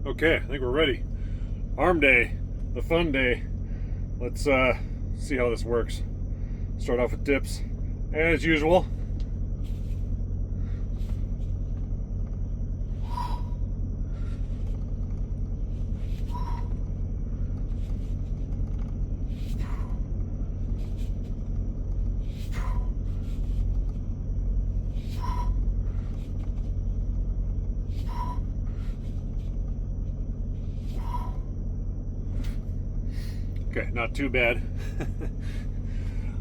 Okay, I think we're ready. Arm day, the fun day. Let's see how this works. Start off with dips, as usual. Okay, not too bad.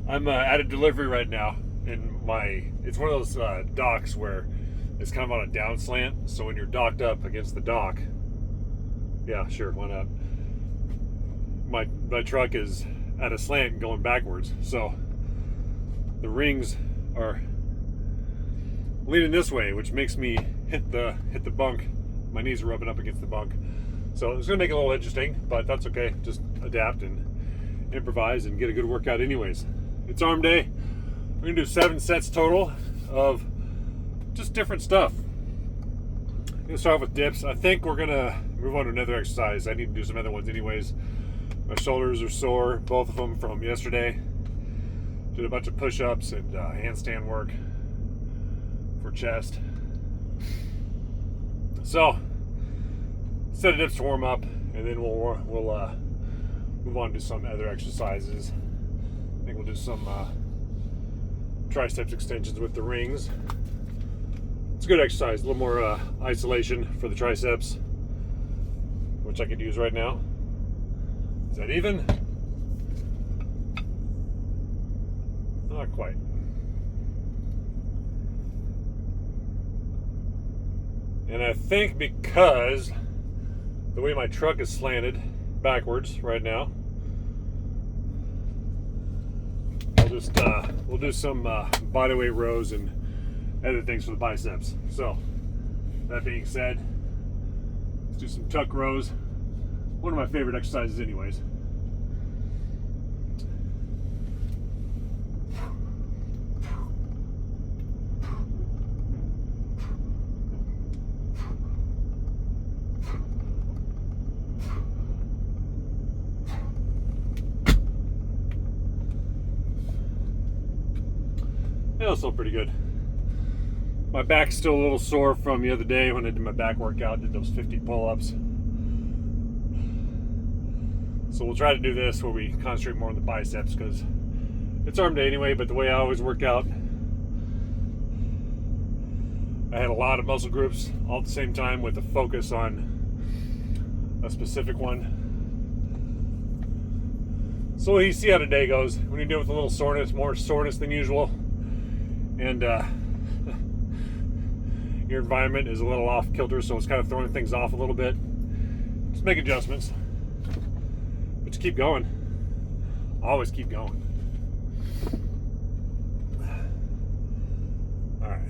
I'm at a delivery right now, and it's one of those docks where it's kind of on a down slant. So when you're docked up against the dock, yeah, sure, why not? My truck is at a slant going backwards, so the rings are leaning this way, which makes me hit the bunk. My knees are rubbing up against the bunk. So it's going to make it a little interesting, but that's okay. Just adapt and improvise and get a good workout anyways. It's arm day. We're going to do 7 sets total of just different stuff. I'm going to start off with dips. I think we're going to move on to another exercise. I need to do some other ones anyways. My shoulders are sore, both of them from yesterday. Did a bunch of push-ups and handstand work for chest. So, set of dips to warm up, and then we'll move on to some other exercises. I think we'll do some triceps extensions with the rings. It's a good exercise, a little more isolation for the triceps, which I could use right now. Is that even? Not quite. And I think because the way my truck is slanted backwards right now, we'll do some bodyweight rows and other things for the biceps. So that being said, let's do some tuck rows. One of my favorite exercises anyways. That's still pretty good. My back's still a little sore from the other day when I did my back workout, did those 50 pull-ups. So we'll try to do this where we concentrate more on the biceps because it's arm day anyway, but the way I always work out, I had a lot of muscle groups all at the same time with a focus on a specific one. So you see how today goes. When you deal with a little soreness, more soreness than usual, and your environment is a little off kilter, so it's kind of throwing things off a little bit. Just make adjustments, but just keep going. Always keep going. All right,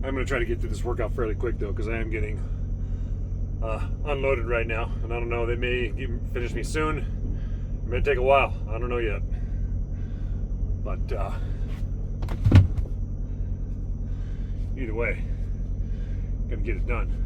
I'm going to try to get through this workout fairly quick though, because I am getting unloaded right now, and I don't know, they may finish me soon. It may take a while. I don't know yet, but either way, gotta get it done.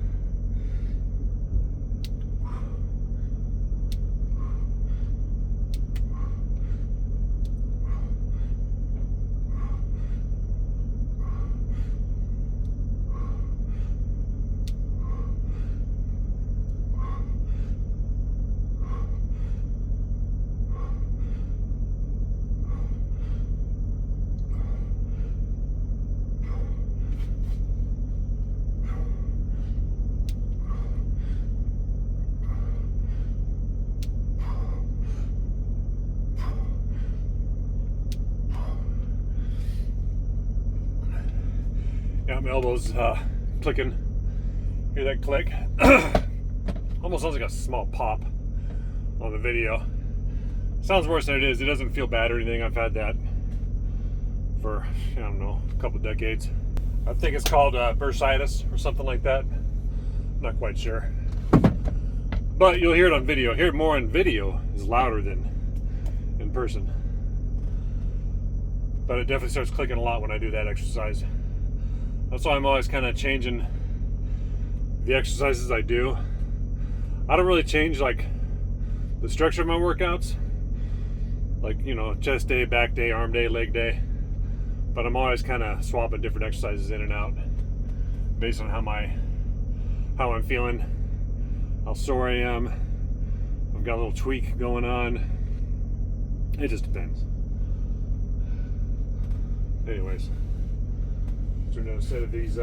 Yeah, my elbows clicking. Hear that click? Almost sounds like a small pop on the video. Sounds worse than it is. It doesn't feel bad or anything. I've had that for, I don't know, a couple decades. I think it's called bursitis or something like that. I'm not quite sure. But you'll hear it on video. Hear it more on video is louder than in person. But it definitely starts clicking a lot when I do that exercise. That's why I'm always kind of changing the exercises I do, I don't really change like the structure of my workouts, like, you know, chest day, back day, arm day, leg day, but I'm always kind of swapping different exercises in and out based on how I'm feeling, how sore I am. I've got a little tweak going on. It just depends. Anyways, doing another set of these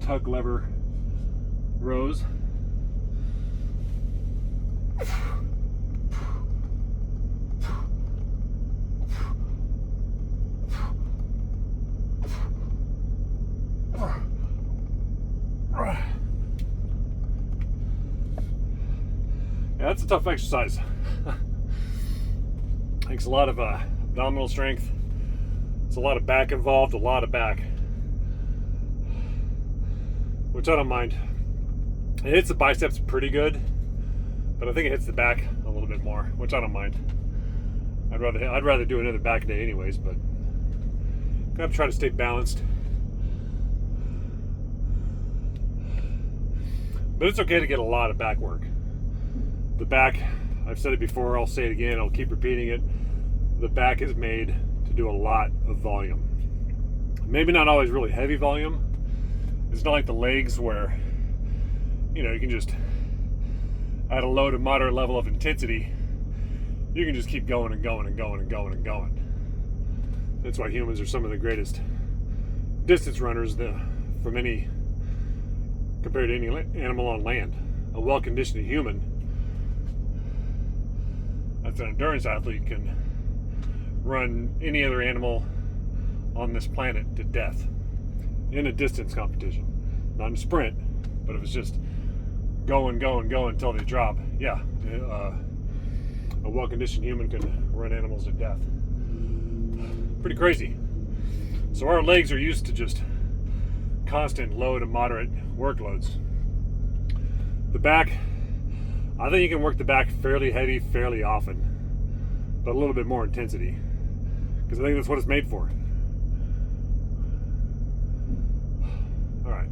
tug lever rows. Yeah, that's a tough exercise. Takes a lot of abdominal strength. It's a lot of back involved, a lot of back, which I don't mind. It hits the biceps pretty good, but I think it hits the back a little bit more, which I don't mind. I'd rather do another back day anyways, but gotta try to stay balanced. But it's okay to get a lot of back work. The back, I've said it before, I'll say it again, I'll keep repeating it. The back is made to do a lot of volume. Maybe not always really heavy volume. It's not like the legs where, you know, you can just, at a low to moderate level of intensity, you can just keep going and going and going and going and going. That's why humans are some of the greatest distance runners from any, compared to any animal on land. A well-conditioned human, that's an endurance athlete, can run any other animal on this planet to death in a distance competition. Not in a sprint, but if it's just go until they drop, yeah, a well-conditioned human can run animals to death. Pretty crazy. So our legs are used to just constant low to moderate workloads. The back, I think you can work the back fairly heavy, fairly often, but a little bit more intensity, because I think that's what it's made for. All right.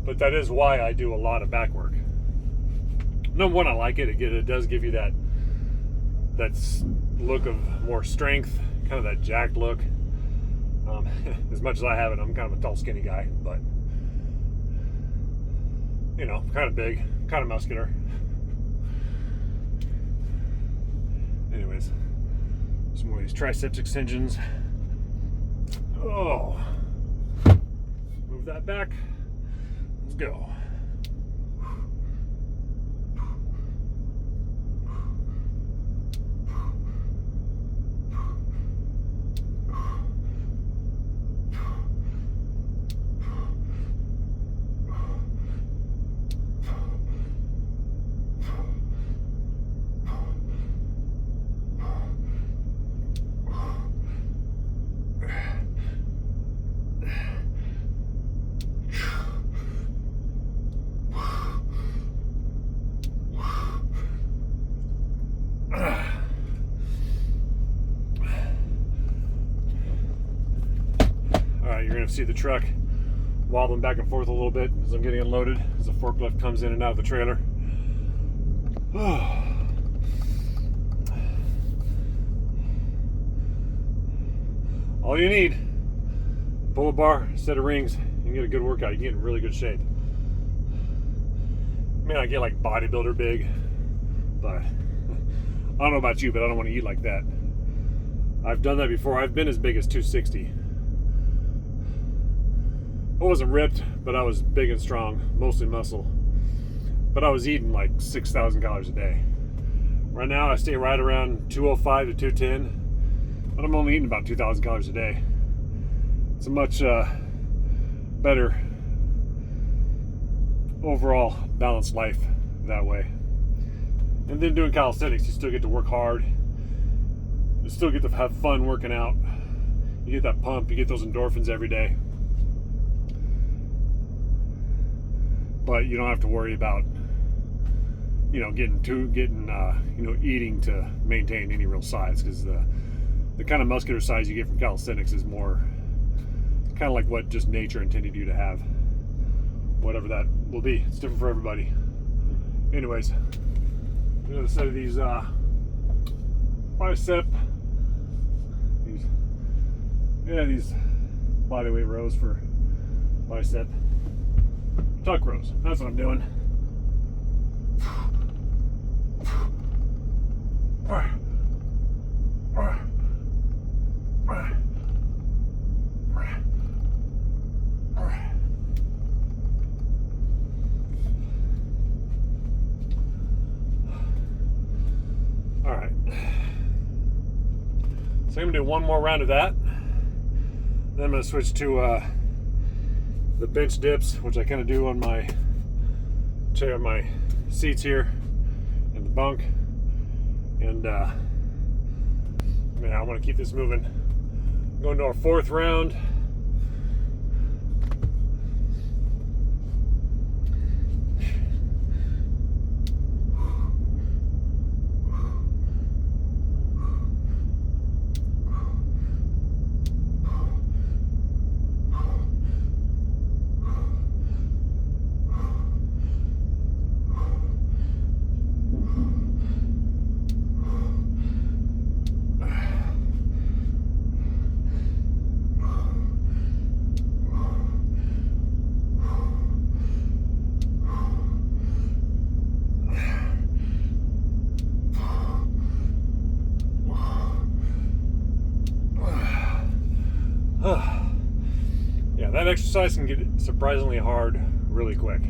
But that is why I do a lot of back work. Number one, I like it. It does give you that look of more strength, kind of that jacked look. As much as I have it, I'm kind of a tall, skinny guy, but you know, kind of big, kind of muscular. Anyways, some more of these triceps extensions. Oh, move that back. Let's go. You're going to see the truck wobbling back and forth a little bit as I'm getting unloaded, as the forklift comes in and out of the trailer. All you need, pull a bar, set of rings, you can get a good workout. You can get in really good shape. I mean, I get like bodybuilder big, but I don't know about you, but I don't want to eat like that. I've done that before. I've been as big as 260. I wasn't ripped, but I was big and strong, mostly muscle. But I was eating like 6,000 calories a day. Right now I stay right around 205 to 210, but I'm only eating about 2,000 calories a day. It's a much better overall balanced life that way. And then doing calisthenics, you still get to work hard. You still get to have fun working out. You get that pump, you get those endorphins every day. But you don't have to worry about, you know, eating to maintain any real size, because the the kind of muscular size you get from calisthenics is more kind of like what just nature intended you to have. Whatever that will be. It's different for everybody. Anyways, another set of these bicep, these bodyweight rows for bicep tuck rows. That's what I'm doing. All right. So I'm gonna do one more round of that. Then I'm gonna switch to the bench dips, which I kind of do on my chair, my seats here in the bunk. And man, I want to keep this moving. Going to our fourth round. Yeah, that exercise can get surprisingly hard really quick.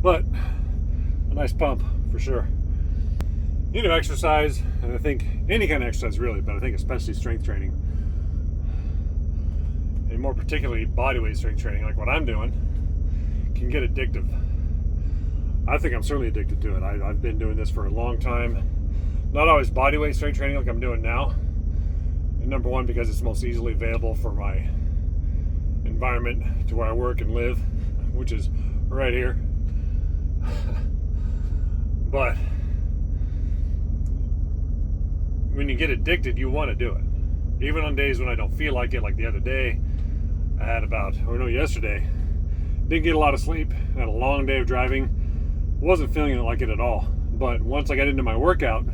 But a nice pump for sure. You know, exercise, and I think any kind of exercise really, but I think especially strength training, and more particularly bodyweight strength training, like what I'm doing, can get addictive. I think I'm certainly addicted to it. I've been doing this for a long time. Not always bodyweight strength training like I'm doing now. And number one, because it's most easily available for my environment to where I work and live, which is right here. But when you get addicted, you want to do it. Even on days when I don't feel like it, like the other day, I had yesterday, didn't get a lot of sleep, had a long day of driving, wasn't feeling it like it at all. But once I got into my workout,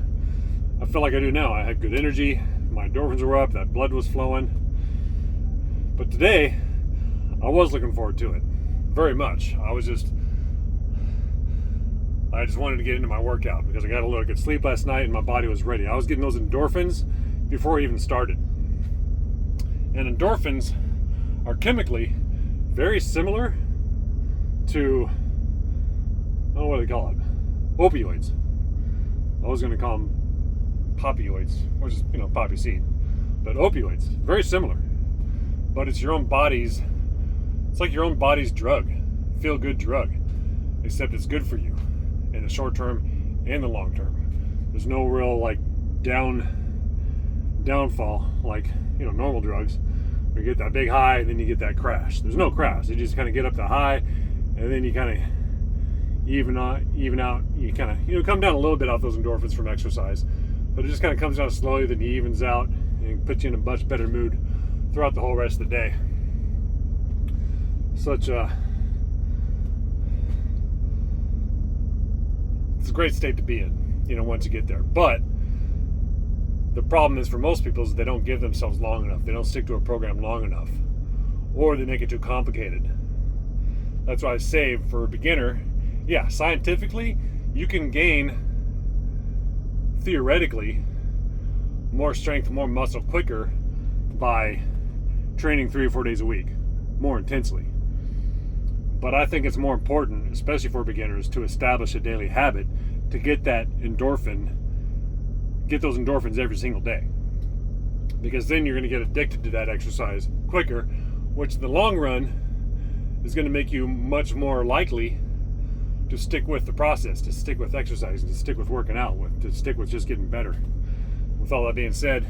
I felt like I do now. I had good energy, my endorphins were up, that blood was flowing. But today, I was looking forward to it very much. I just wanted to get into my workout because I got a little good sleep last night and my body was ready. I was getting those endorphins before I even started. And endorphins are chemically very similar to, I don't know what they call it, opioids. I was going to call them popioids, which is, poppy seed. But opioids, very similar. But it's your own body's, it's like your own body's drug, feel-good drug, except it's good for you in the short term and the long term. There's no real downfall like normal drugs. You get that big high and then you get that crash. There's no crash. You just kind of get up the high and then you kind of even out. You kind of come down a little bit off those endorphins from exercise, but it just kind of comes down slowly. Then he evens out and puts you in a much better mood throughout the whole rest of the day. It's a great state to be in, once you get there. But the problem is for most people is they don't give themselves long enough. They don't stick to a program long enough, or they make it too complicated. That's why I say for a beginner, yeah, scientifically, you can gain, theoretically, more strength, more muscle quicker by training 3 or 4 days a week, more intensely. But I think it's more important, especially for beginners, to establish a daily habit to get that get those endorphins every single day. Because then you're going to get addicted to that exercise quicker, which in the long run is going to make you much more likely to stick with the process, to stick with exercise, to stick with working out, to stick with just getting better. With all that being said,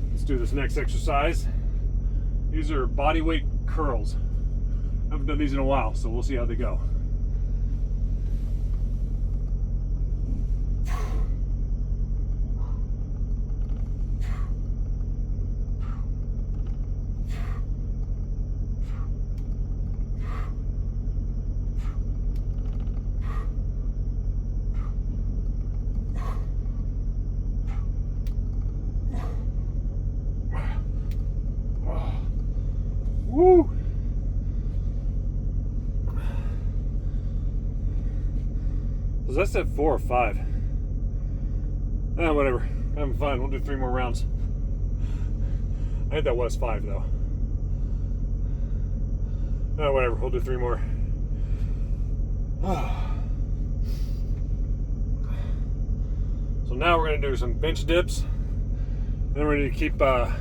let's do this next exercise. These are body weight curls. I haven't done these in a while, so we'll see how they go. I said 4 or 5. Whatever. Having fun. We'll do 3 more rounds. I think that was 5 though. Whatever. We'll do 3 more. So now we're going to do some bench dips. Then we're going to keep, oh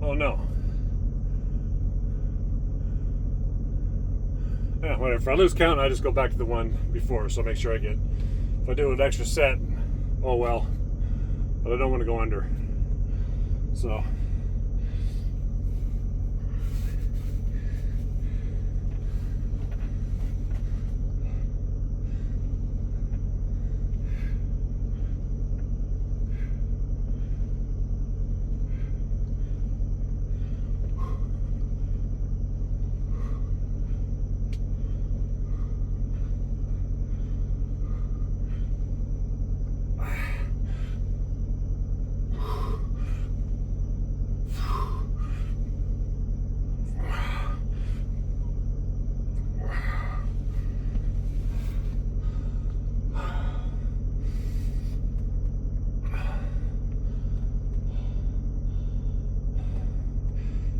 no. Yeah, whatever. If I lose count, I just go back to the one before. So make sure I get, if I do an extra set, oh well. But I don't want to go under. So.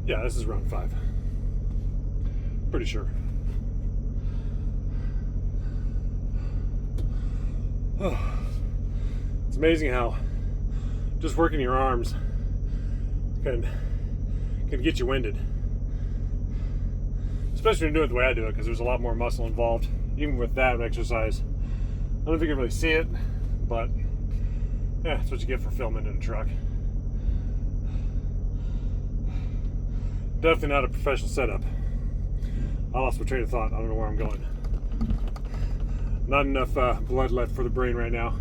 Yeah, this is round 5. Pretty sure. Oh, it's amazing how just working your arms can get you winded. Especially when you do it the way I do it, because there's a lot more muscle involved. Even with that exercise, I don't know if you can really see it, but yeah, that's what you get for filming in a truck. Definitely not a professional setup. I lost my train of thought. I don't know where I'm going. Not enough blood left for the brain right now.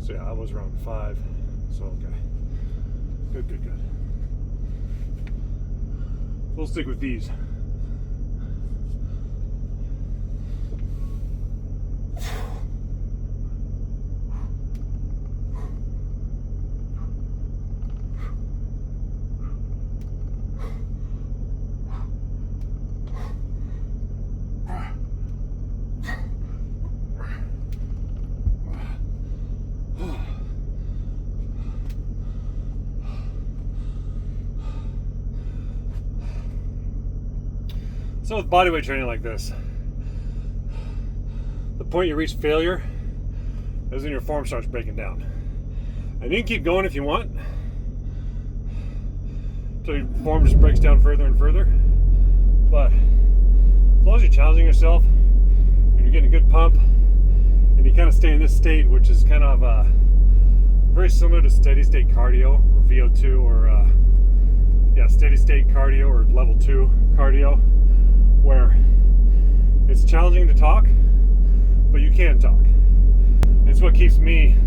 So yeah, I was around 5. So okay. Good. We'll stick with these. So with bodyweight training like this, the point you reach failure is when your form starts breaking down. And you can keep going if you want, until your form just breaks down further and further. But as long as you're challenging yourself and you're getting a good pump, and you kind of stay in this state, which is kind of very similar to steady state cardio or VO2 or steady state cardio or level 2 cardio, where it's challenging to talk, but you can talk. It's what keeps me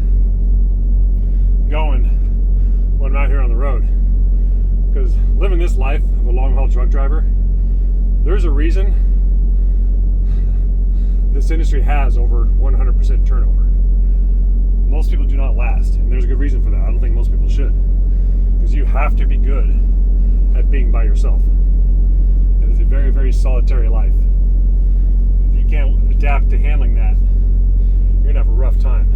going when I'm out here on the road. Because living this life of a long-haul truck driver, there's a reason this industry has over 100% turnover. Most people do not last, and there's a good reason for that. I don't think most people should. Because you have to be good at being by yourself. It is a very, very solitary life. If you can't adapt to handling that, you're gonna have a rough time.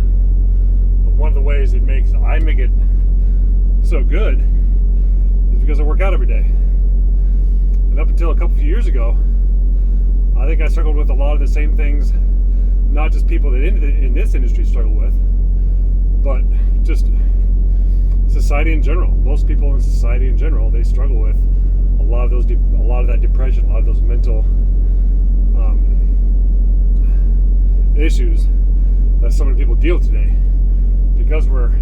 But one of the ways I make it so good is because I work out every day. And up until a few years ago, I think I struggled with a lot of the same things, not just people that in this industry struggle with, but just society in general. Most people in society in general, they struggle with a lot of that depression, a lot of those mental issues that so many people deal with today, because we're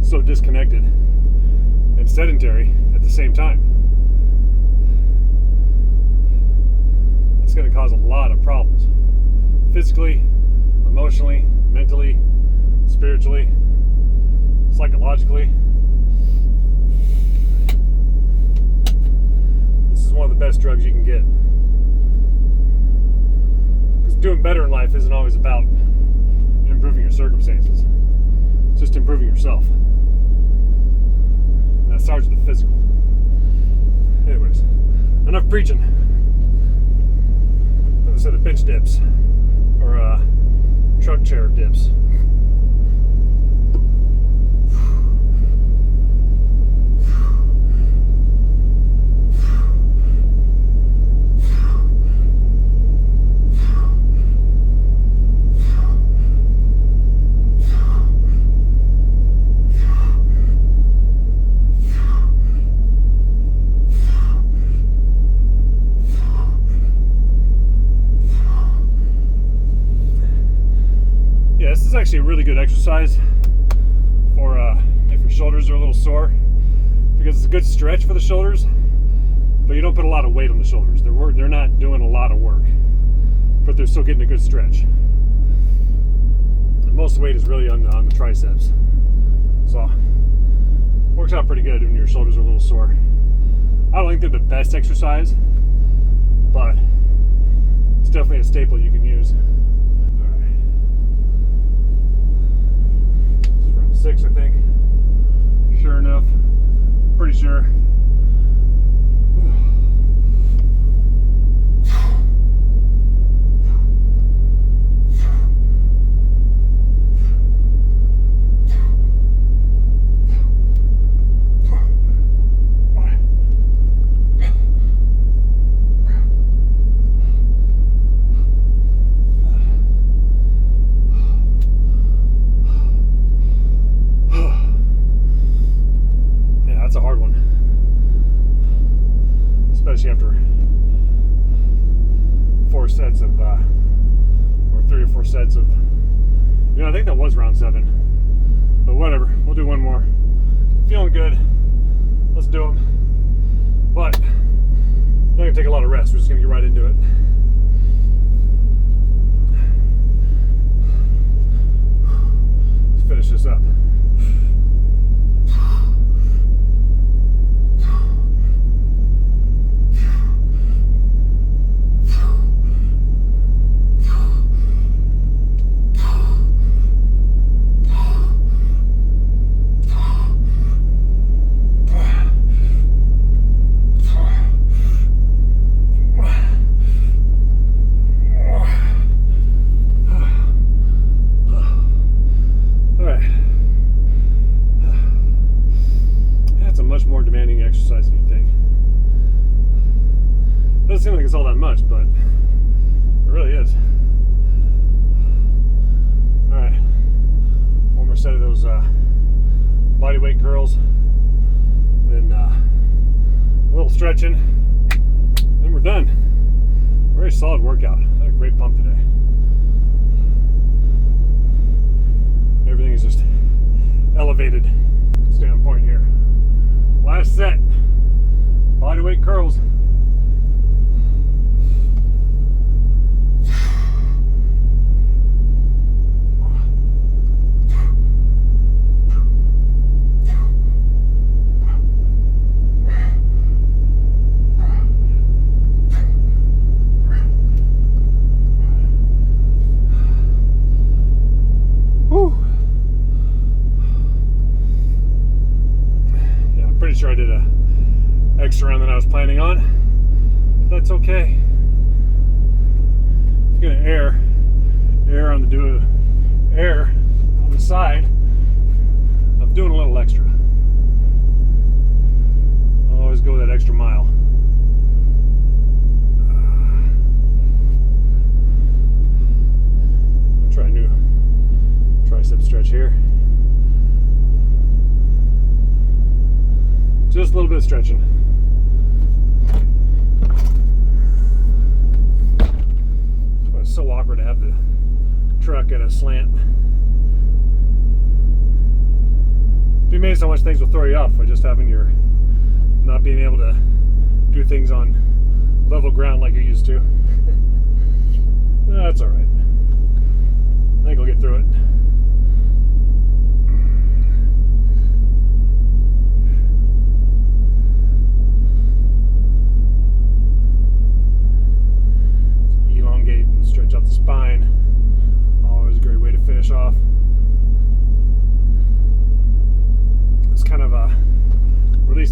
so disconnected and sedentary at the same time. It's going to cause a lot of problems, physically, emotionally, mentally, spiritually, psychologically. This is one of the best drugs you can get. Because doing better in life isn't always about improving your circumstances. It's just improving yourself. And that starts with the physical. Anyways, enough preaching. Instead of bench dips or truck chair dips. This is actually a really good exercise for if your shoulders are a little sore, because it's a good stretch for the shoulders, but you don't put a lot of weight on the shoulders. They're not doing a lot of work, but they're still getting a good stretch. Most weight is really on the triceps, so works out pretty good when your shoulders are a little sore. I don't think they're the best exercise, but it's definitely a staple you can use. 6, I think. Sure enough. Pretty sure. That's a hard one, especially after 4 sets of or 3 or 4 sets of, I think that was round 7, but whatever, we'll do one more. Feeling good, let's do them, but not gonna take a lot of rest. We're just gonna get right into it. Let's finish this up. Exercise than you think. Doesn't seem like it's all that much, but it really is. Alright, one more set of those body weight curls, then a little stretching, then we're done. Very solid workout. I had a great pump today. Everything is just elevated. Stay on point here. Last set, bodyweight curls. Pretty sure I did a extra round than I was planning on, but that's okay. I'm gonna air on the side of doing a little extra. I'll always go that extra mile. I'll try a new tricep stretch here. Just a little bit of stretching. But it's so awkward to have the truck at a slant. Be amazed how much things will throw you off by just having your not being able to do things on level ground like you're used to. That's all right. I think we'll get through it. Elongate and stretch out the spine. Always a great way to finish off. It's kind of really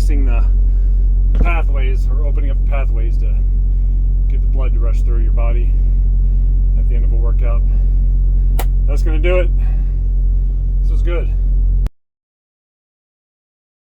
releasing the pathways, or opening up the pathways to get the blood to rush through your body at the end of a workout. That's going to do it. This was good.